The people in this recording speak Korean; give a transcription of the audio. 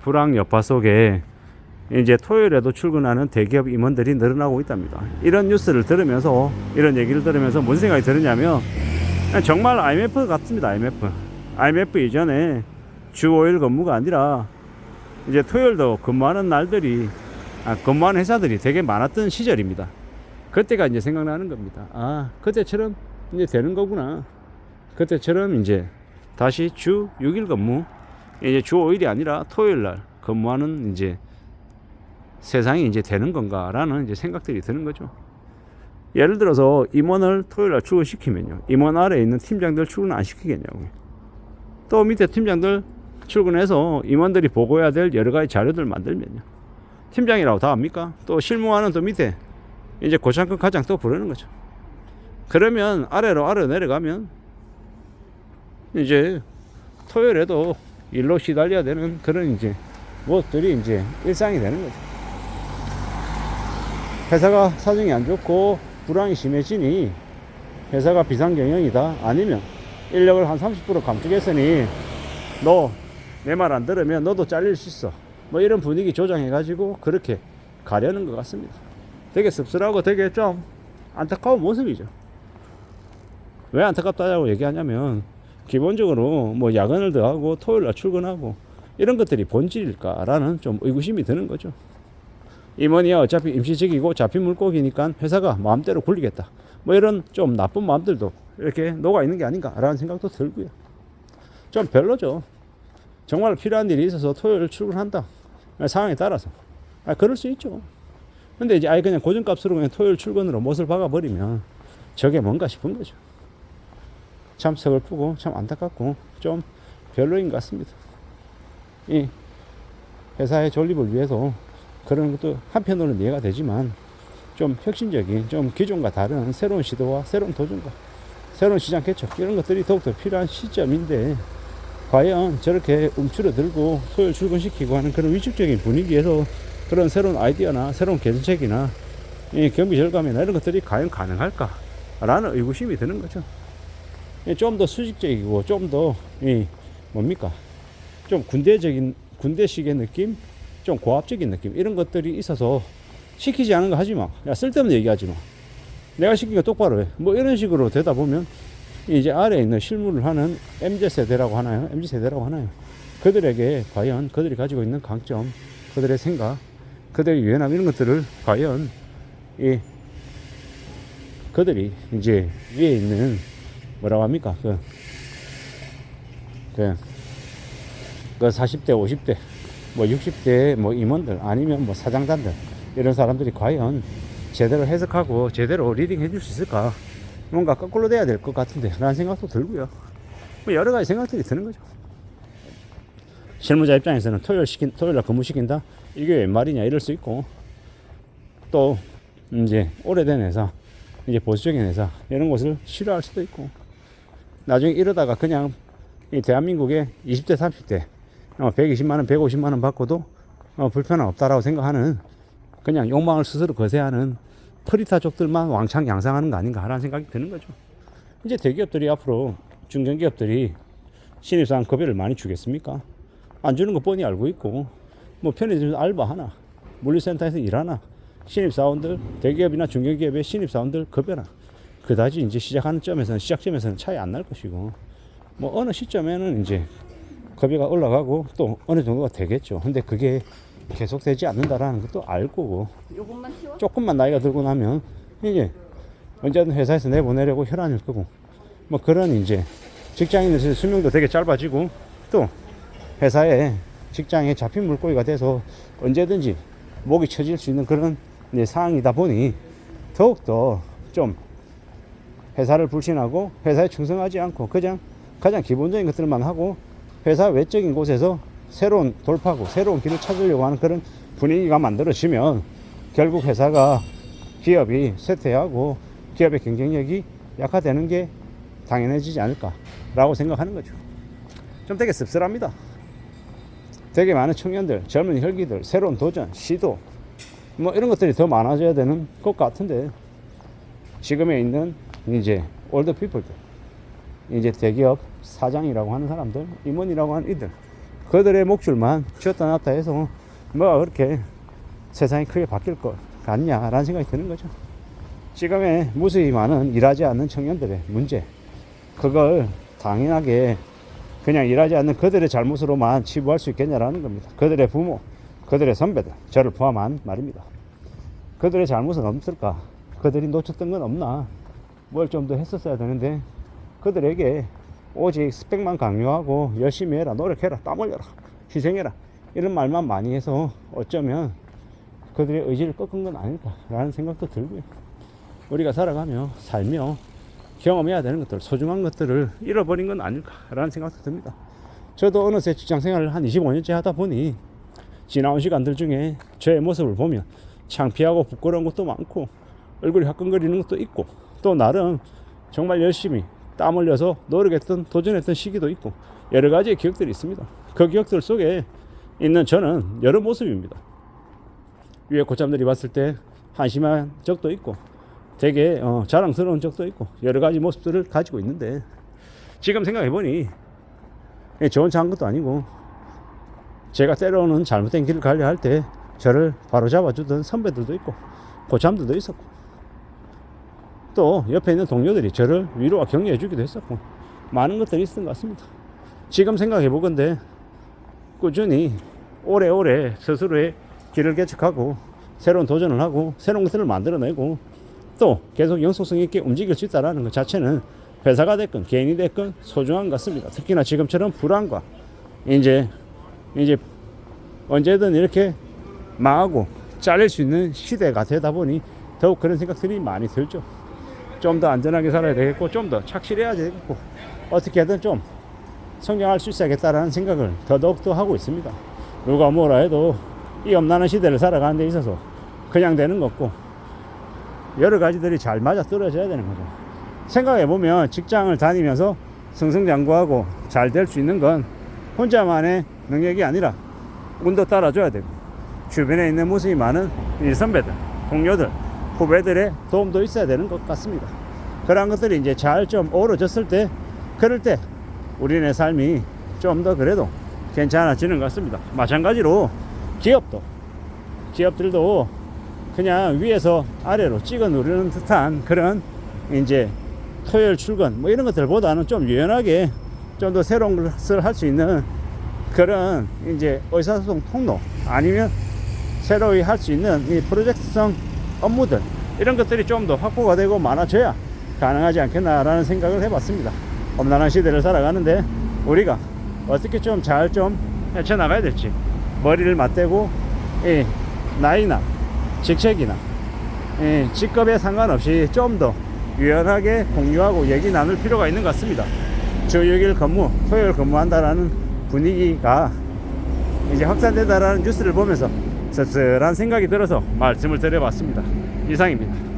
불황 여파 속에 이제 토요일에도 출근하는 대기업 임원들이 늘어나고 있답니다. 이런 뉴스를 들으면서, 이런 얘기를 들으면서 무슨 생각이 들었냐면, 정말 IMF 같습니다. IMF 이전에 주 5일 근무가 아니라 이제 토요일도 근무하는 날들이, 근무하는 회사들이 되게 많았던 시절입니다. 그때가 이제 생각나는 겁니다. 아, 그때처럼 이제 되는 거구나. 그때처럼 이제 다시 주 6일 근무, 이제 주 5일이 아니라 토요일 날 근무하는 이제 세상이 이제 되는 건가라는 이제 생각들이 드는 거죠. 예를 들어서 임원을 토요일 날 출근시키면요, 임원 아래에 있는 팀장들 출근 안 시키겠냐고요. 또 밑에 팀장들 출근해서 임원들이 보고해야 될 여러 가지 자료들 만들면요, 팀장이라고 다 합니까? 또 실무하는 또 밑에 이제 고참급 과장 또 부르는 거죠. 그러면 아래로 내려가면 이제 토요일에도 일로 시달려야 되는 그런 이제 무엇들이 이제 일상이 되는 거죠. 회사가 사정이 안 좋고 불황이 심해지니 회사가 비상경영이다, 아니면 인력을 한 30% 감축했으니 너 내 말 안 들으면 너도 잘릴 수 있어, 뭐 이런 분위기 조장해 가지고 그렇게 가려는 것 같습니다. 되게 씁쓸하고 되게 좀 안타까운 모습이죠. 왜 안타깝다고 얘기하냐면, 기본적으로 뭐 야근을 더 하고 토요일 날 출근하고 이런 것들이 본질일까라는 좀 의구심이 드는 거죠. 임원이야 어차피 임시직이고 잡힌 물고기니까 회사가 마음대로 굴리겠다, 뭐 이런 좀 나쁜 마음들도 이렇게 녹아 있는 게 아닌가라는 생각도 들고요. 좀 별로죠. 정말 필요한 일이 있어서 토요일 출근한다, 상황에 따라서 그럴 수 있죠. 근데 이제 아예 그냥 고정값으로 그냥 토요일 출근으로 못을 박아버리면 저게 뭔가 싶은 거죠. 참 서글프고 참 안타깝고 좀 별로인 것 같습니다. 이 회사의 존립을 위해서 그런 것도 한편으로는 이해가 되지만, 좀 혁신적인, 좀 기존과 다른 새로운 시도와 새로운 도전과 새로운 시장 개척, 이런 것들이 더욱더 필요한 시점인데, 과연 저렇게 움츠러들고 토요일 출근시키고 하는 그런 위축적인 분위기에서 그런 새로운 아이디어나 새로운 개선책이나 이 경비 절감이나 이런 것들이 과연 가능할까라는 의구심이 드는 거죠. 좀 더 수직적이고 좀 더 뭡니까, 좀 군대식의 느낌, 좀 고압적인 느낌, 이런 것들이 있어서 시키지 않은 거 하지 마, 야 쓸데없는 얘기하지 마, 내가 시킨 거 똑바로 해, 뭐 이런 식으로 되다 보면 이제 아래에 있는 실무를 하는 MZ세대라고 하나요? MZ세대라고 하나요? 그들에게 과연 그들이 가지고 있는 강점, 그들의 생각, 그들의 유연함, 이런 것들을 과연 그들이 이제 위에 있는 뭐라고 합니까? 그 40대, 50대, 뭐 60대 뭐 임원들, 아니면 뭐 사장단들, 이런 사람들이 과연 제대로 해석하고 제대로 리딩 해줄 수 있을까? 뭔가 거꾸로 돼야 될 것 같은데 라는 생각도 들고요. 뭐 여러 가지 생각들이 드는 거죠. 실무자 입장에서는 토요일 날 근무시킨다, 이게 웬 말이냐 이럴 수 있고, 또 이제 오래된 회사, 이제 보수적인 회사, 이런 것을 싫어할 수도 있고, 나중에 이러다가 그냥 이 대한민국의 20대 30대 120만원 150만원 받고도 불편함 없다라고 생각하는, 그냥 욕망을 스스로 거세하는 프리타족들만 왕창 양상하는 거 아닌가 하는 생각이 드는 거죠. 이제 대기업들이 앞으로, 중견기업들이 신입사원 급여를 많이 주겠습니까? 안 주는 거 뻔히 알고 있고, 뭐 편의점에서 알바하나, 물류센터에서 일하나, 신입사원들, 대기업이나 중견기업의 신입사원들 급여나 그다지 이제 시작점에서는 차이 안 날 것이고, 뭐 어느 시점에는 이제 급여가 올라가고 또 어느 정도가 되겠죠. 근데 그게 계속되지 않는다라는 것도 알 거고, 조금만 나이가 들고 나면 이제 언제든 회사에서 내보내려고 혈안일 거고, 뭐 그런 이제 직장인의 수명도 되게 짧아지고, 또 회사에 직장에 잡힌 물고기가 돼서 언제든지 목이 쳐질 수 있는 그런 이제 상황이다 보니, 더욱더 좀 회사를 불신하고 회사에 충성하지 않고 그냥 가장 기본적인 것들만 하고 회사 외적인 곳에서 새로운 돌파구, 새로운 길을 찾으려고 하는 그런 분위기가 만들어지면 결국 회사가, 기업이 쇠퇴하고 기업의 경쟁력이 약화되는 게 당연해지지 않을까라고 생각하는 거죠. 좀 되게 씁쓸합니다. 되게 많은 청년들, 젊은 혈기들, 새로운 도전, 시도, 뭐 이런 것들이 더 많아져야 되는 것 같은데, 지금에 있는 이제 올드 피플들, 이제 대기업 사장이라고 하는 사람들, 임원이라고 하는 이들, 그들의 목줄만 쥐었다 놨다 해서 뭐가 그렇게 세상이 크게 바뀔 것 같냐라는 생각이 드는 거죠. 지금의 무수히 많은 일하지 않는 청년들의 문제, 그걸 당연하게 그냥 일하지 않는 그들의 잘못으로만 치부할 수 있겠냐라는 겁니다. 그들의 부모, 그들의 선배들, 저를 포함한 말입니다. 그들의 잘못은 없을까? 그들이 놓쳤던 건 없나? 뭘 좀 더 했었어야 되는데 그들에게 오직 스펙만 강요하고 열심히 해라, 노력해라, 땀 흘려라, 희생해라 이런 말만 많이 해서 어쩌면 그들의 의지를 꺾은 건 아닐까라는 생각도 들고요. 우리가 살아가며 살며 경험해야 되는 것들, 소중한 것들을 잃어버린 건 아닐까라는 생각도 듭니다. 저도 어느새 직장 생활을 한 25년째 하다 보니 지나온 시간들 중에 저의 모습을 보면 창피하고 부끄러운 것도 많고 얼굴이 화끈거리는 것도 있고 또 나름 정말 열심히 땀 흘려서 노력했던 도전했던 시기도 있고 여러 가지의 기억들이 있습니다. 그 기억들 속에 있는 저는 여러 모습입니다. 위에 고참들이 봤을 때 한심한 적도 있고 되게 자랑스러운 적도 있고 여러 가지 모습들을 가지고 있는데 지금 생각해보니 좋은 차 한 것도 아니고 제가 때로는 잘못된 길을 가려 할 때 저를 바로 잡아주던 선배들도 있고 고참들도 있었고 또 옆에 있는 동료들이 저를 위로와 격려해 주기도 했었고 많은 것들이 있었던 것 같습니다. 지금 생각해 보건대 꾸준히 오래오래 스스로의 길을 개척하고 새로운 도전을 하고 새로운 것들을 만들어내고 또 계속 영속성 있게 움직일 수 있다는 것 자체는 회사가 됐건 개인이 됐건 소중한 것 같습니다. 특히나 지금처럼 불안과 이제 언제든 이렇게 망하고 잘릴 수 있는 시대가 되다 보니 더욱 그런 생각들이 많이 들죠. 좀 더 안전하게 살아야 되겠고 좀 더 착실해야 되겠고 어떻게든 좀 성장할 수 있어야겠다라는 생각을 더더욱더 하고 있습니다. 누가 뭐라 해도 이 엄난한 시대를 살아가는 데 있어서 그냥 되는 거 없고 여러 가지들이 잘 맞아 떨어져야 되는 거죠. 생각해보면 직장을 다니면서 승승장구하고 잘 될 수 있는 건 혼자만의 능력이 아니라 운도 따라줘야 되고 주변에 있는 모습이 많은 이 선배들, 동료들, 후배들의 도움도 있어야 되는 것 같습니다. 그런 것들이 이제 잘 좀 어우러졌을 때 그럴 때 우리네 삶이 좀 더 그래도 괜찮아지는 것 같습니다. 마찬가지로 기업들도 그냥 위에서 아래로 찍어 누르는 듯한 그런 이제 토요일 출근 뭐 이런 것들보다는 좀 유연하게 좀 더 새로운 것을 할 수 있는 그런 이제 의사소통 통로 아니면 새로이 할 수 있는 이 프로젝트성 업무들 이런 것들이 좀 더 확보가 되고 많아져야 가능하지 않겠나라는 생각을 해봤습니다. 험난한 시대를 살아가는데 우리가 어떻게 좀 잘 좀 헤쳐나가야 될지 머리를 맞대고 이 나이나 직책이나 직급에 상관없이 좀 더 유연하게 공유하고 얘기 나눌 필요가 있는 것 같습니다. 주 6일 근무, 토요일 근무한다라는 분위기가 이제 확산되다라는 뉴스를 보면서 씁쓸한 생각이 들어서 말씀을 드려봤습니다. 이상입니다.